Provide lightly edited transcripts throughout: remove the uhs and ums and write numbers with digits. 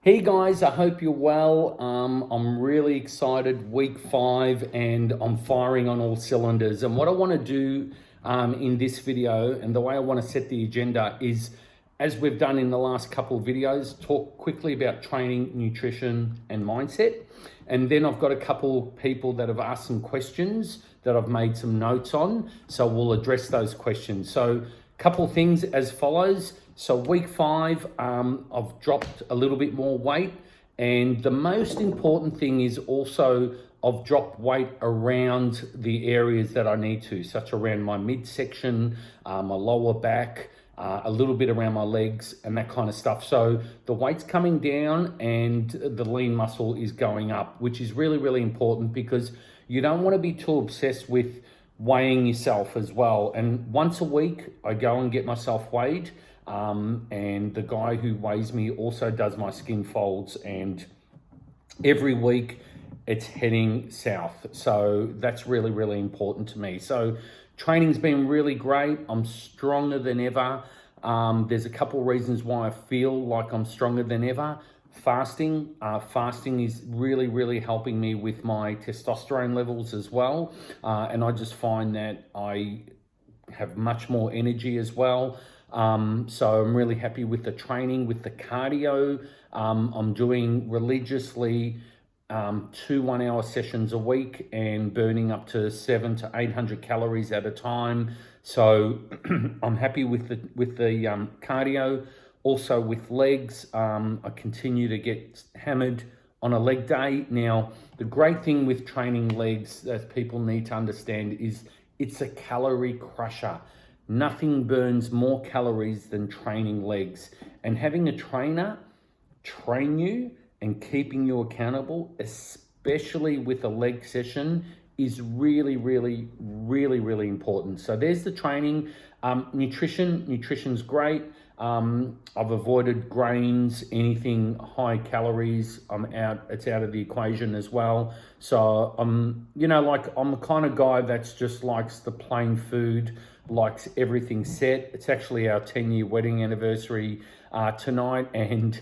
Hey guys, I hope you're well. I'm really excited, week 5, and I'm firing on all cylinders. And what I want to do in this video, and the way I want to set the agenda is, as we've done in the last couple of videos, talk quickly about training, nutrition, and mindset. And then I've got a couple people that have asked some questions that I've made some notes on. So we'll address those questions. So a couple of things as follows. So week 5, I've dropped a little bit more weight. And the most important thing is also I've dropped weight around the areas that I need to, such around my midsection, my lower back, a little bit around my legs and that kind of stuff. So the weight's coming down and the lean muscle is going up, which is really, really important because you don't want to be too obsessed with weighing yourself as well. And once a week, I go and get myself weighed. And the guy who weighs me also does my skin folds, and every week it's heading south. So that's really, really important to me. So training's been really great. I'm stronger than ever. There's a couple reasons why I feel like I'm stronger than ever. Fasting is really, really helping me with my testosterone levels as well. And I just find that I have much more energy as well. So I'm really happy with the training, with the cardio. I'm doing religiously 2 1-hour sessions a week and burning up to 700 to 800 calories at a time. So I'm happy with the cardio. Also with legs, I continue to get hammered on a leg day. Now, the great thing with training legs that people need to understand is it's a calorie crusher. Nothing burns more calories than training legs. And having a trainer train you and keeping you accountable, especially with a leg session, is really, really, really, really important. So there's the training. Nutrition's great. I've avoided grains, anything high calories. It's out of the equation as well. So I'm the kind of guy that's just likes the plain food, likes everything set. It's actually our 10-year wedding anniversary tonight, and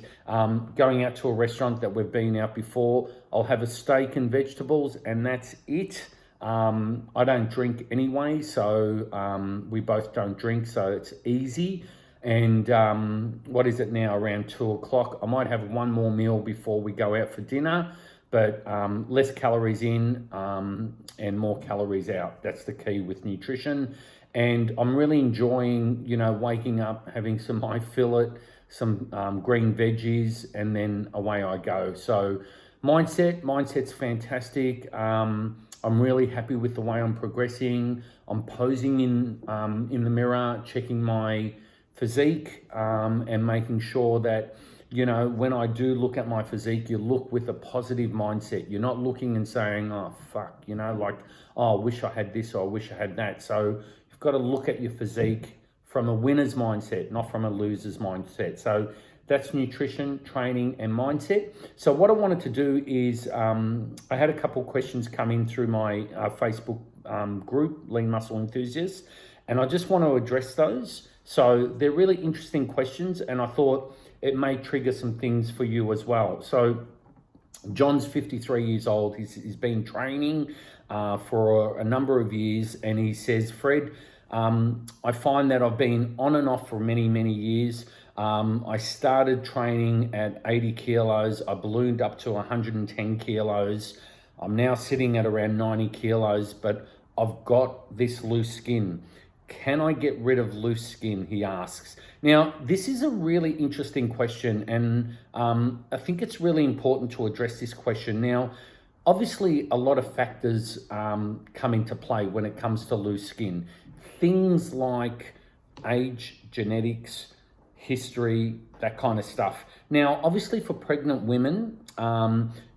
going out to a restaurant that we've been out before. I'll have a steak and vegetables, and that's it. I don't drink anyway, so we both don't drink, so it's easy. And what is it now, around 2 o'clock? I might have one more meal before we go out for dinner, but less calories in and more calories out. That's the key with nutrition. And I'm really enjoying, waking up, having some high fillet, some green veggies, and then away I go. So mindset's fantastic. I'm really happy with the way I'm progressing. I'm posing in the mirror, checking my physique, and making sure that, when I do look at my physique, you look with a positive mindset. You're not looking and saying, oh, fuck, oh, I wish I had this or I wish I had that. So you've got to look at your physique from a winner's mindset, not from a loser's mindset. So that's nutrition, training, and mindset. So what I wanted to do is, I had a couple questions come in through my Facebook group, Lean Muscle Enthusiasts, and I just want to address those. So they're really interesting questions, and I thought it may trigger some things for you as well. So John's 53 years old. He's been training for a number of years, and he says, Fred, I find that I've been on and off for many, many years. I started training at 80 kilos. I ballooned up to 110 kilos. I'm now sitting at around 90 kilos, but I've got this loose skin. Can I get rid of loose skin, he asks. Now, this is a really interesting question, and I think it's really important to address this question. Now, obviously, a lot of factors come into play when it comes to loose skin. Things like age, genetics, history, that kind of stuff. Now, obviously, for pregnant women,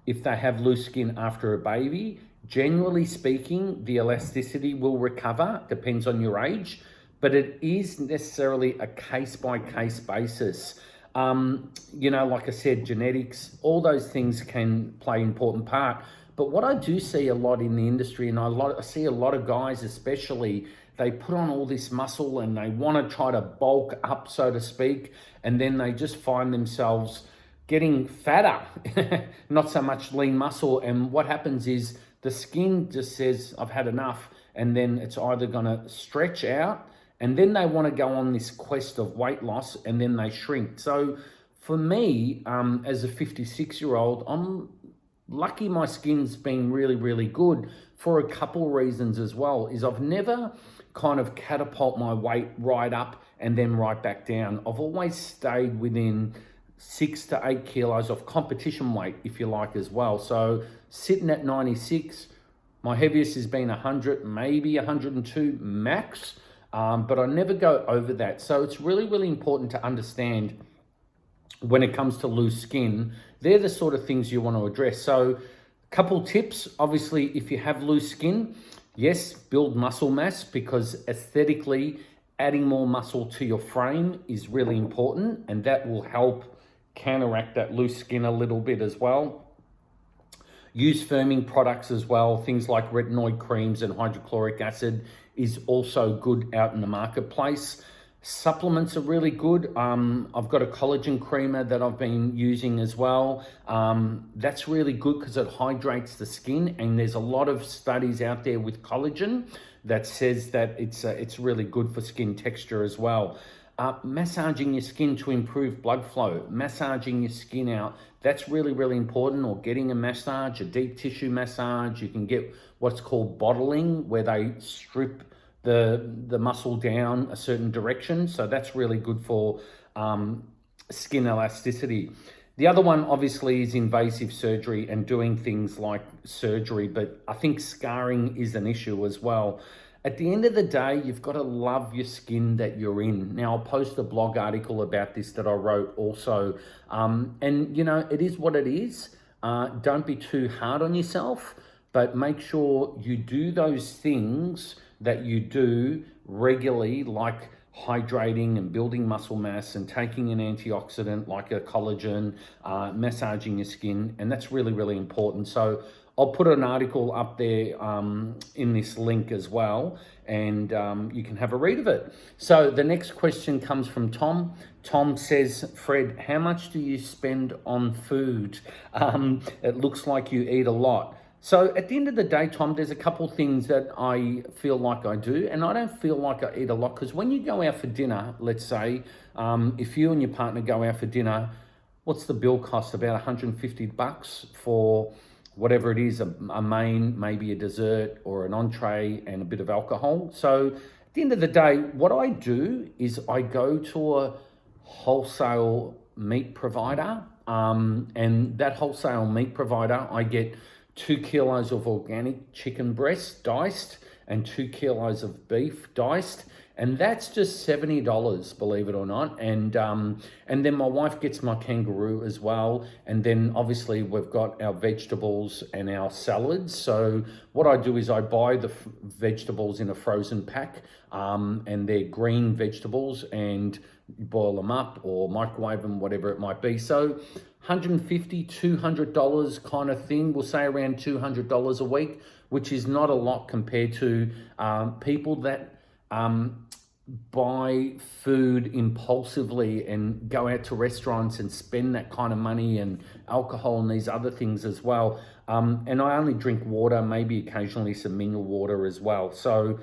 if they have loose skin after a baby, generally speaking, the elasticity will recover, depends on your age, but it is necessarily a case-by-case basis. Like I said, genetics, all those things can play an important part. But what I do see a lot in the industry, and I see a lot of guys especially, they put on all this muscle and they want to try to bulk up, so to speak, and then they just find themselves getting fatter, not so much lean muscle. And what happens is the skin just says, I've had enough. And then it's either gonna stretch out, and then they wanna go on this quest of weight loss, and then they shrink. So for me, as a 56-year-old, I'm lucky my skin's been really, really good for a couple reasons as well. Is I've never kind of catapult my weight right up and then right back down. I've always stayed within 6 to 8 kilos of competition weight, if you like, as well. So sitting at 96, my heaviest has been 100, maybe 102 max, but I never go over that. So it's really, really important to understand when it comes to loose skin, they're the sort of things you want to address. So a couple tips, obviously, if you have loose skin, yes, build muscle mass, because aesthetically, adding more muscle to your frame is really important, and that will help counteract that loose skin a little bit as well. Use firming products as well. Things like retinoid creams and hydrochloric acid is also good out in the marketplace. Supplements are really good. I've got a collagen creamer that I've been using as well. That's really good because it hydrates the skin, and there's a lot of studies out there with collagen that says that it's really good for skin texture as well. Massaging your skin to improve blood flow, massaging your skin out, that's really, really important. Or getting a massage, a deep tissue massage. You can get what's called bottling, where they strip the muscle down a certain direction. So that's really good for skin elasticity. The other one obviously is invasive surgery and doing things like surgery, but I think scarring is an issue as well. At the end of the day, you've got to love your skin that you're in. Now, I'll post a blog article about this that I wrote also. And, you know, it is what it is. Don't be too hard on yourself, but make sure you do those things that you do regularly, like hydrating and building muscle mass and taking an antioxidant like a collagen, massaging your skin. And that's really, really important. So I'll put an article up there in this link as well, and you can have a read of it. So the next question comes from Tom. Tom says, Fred, how much do you spend on food? It looks like you eat a lot. So at the end of the day, Tom, there's a couple things that I feel like I do, and I don't feel like I eat a lot, because when you go out for dinner, let's say, if you and your partner go out for dinner, what's the bill cost? About $150 for whatever it is, a main, maybe a dessert or an entree and a bit of alcohol. So at the end of the day, what I do is I go to a wholesale meat provider, and that wholesale meat provider, I get 2 kilos of organic chicken breast diced and 2 kilos of beef diced. And that's just $70, believe it or not. And then my wife gets my kangaroo as well. And then obviously we've got our vegetables and our salads. So what I do is I buy the vegetables in a frozen pack, and they're green vegetables, and boil them up or microwave them, whatever it might be. So $150, $200 kind of thing. We'll say around $200 a week, which is not a lot compared to people that buy food impulsively and go out to restaurants and spend that kind of money, and alcohol and these other things as well. And I only drink water, maybe occasionally some mineral water as well. So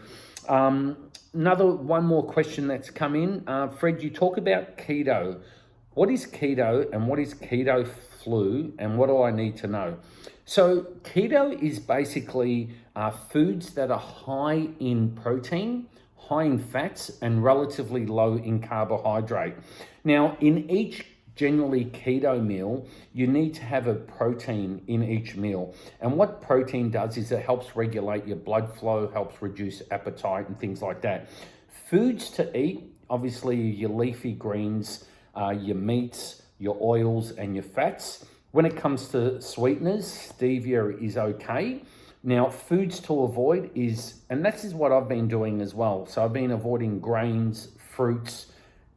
one more question that's come in. Fred, you talk about keto. What is keto, and what is keto flu, and what do I need to know? So keto is basically foods that are high in protein, high in fats, and relatively low in carbohydrate. Now, in each generally keto meal, you need to have a protein in each meal. And what protein does is it helps regulate your blood flow, helps reduce appetite and things like that. Foods to eat, obviously your leafy greens, your meats, your oils, and your fats. When it comes to sweeteners, stevia is okay. Now, foods to avoid is, and this is what I've been doing as well. So I've been avoiding grains, fruits,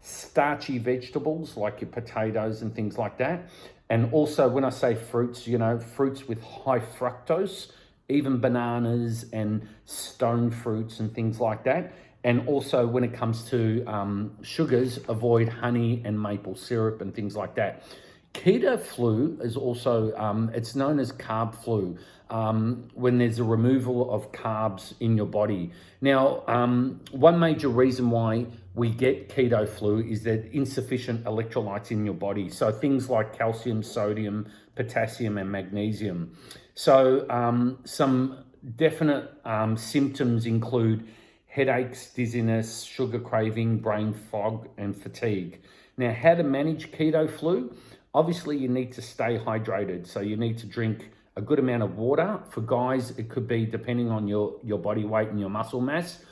starchy vegetables like your potatoes and things like that. And also when I say fruits, you know, fruits with high fructose, even bananas and stone fruits and things like that. And also when it comes to sugars, avoid honey and maple syrup and things like that. Keto flu is also, it's known as carb flu, when there's a removal of carbs in your body. Now, one major reason why we get keto flu is that insufficient electrolytes in your body. So things like calcium, sodium, potassium, and magnesium. So some definite symptoms include headaches, dizziness, sugar craving, brain fog, and fatigue. Now, how to manage keto flu? Obviously, you need to stay hydrated. So you need to drink a good amount of water. For guys, it could be, depending on your body weight and your muscle mass,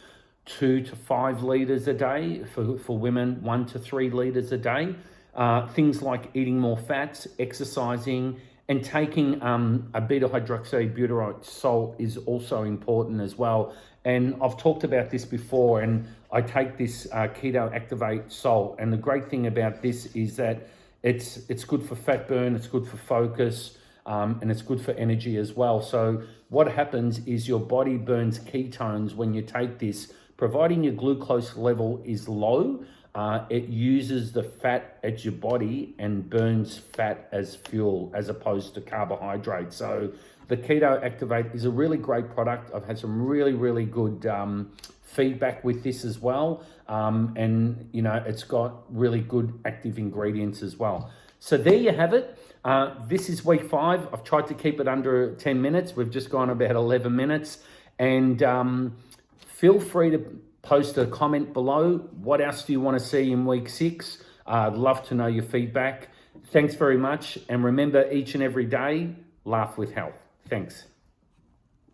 2 to 5 liters a day. For women, 1 to 3 liters a day. Things like eating more fats, exercising, and taking a beta hydroxybutyrate salt is also important as well. And I've talked about this before, and I take this Keto Activate salt. And the great thing about this is that it's good for fat burn, it's good for focus, and it's good for energy as well. So what happens is your body burns ketones when you take this, providing your glucose level is low. It uses the fat at your body and burns fat as fuel as opposed to carbohydrates. So the Keto Activate is a really great product. I've had some really good feedback with this as well. And you know, it's got really good active ingredients as well. So there you have it. This is week 5. I've tried to keep it under 10 minutes. We've just gone about 11 minutes. And feel free to post a comment below. What else do you want to see in week 6? I'd love to know your feedback. Thanks very much. And remember, each and every day, laugh with health. Thanks.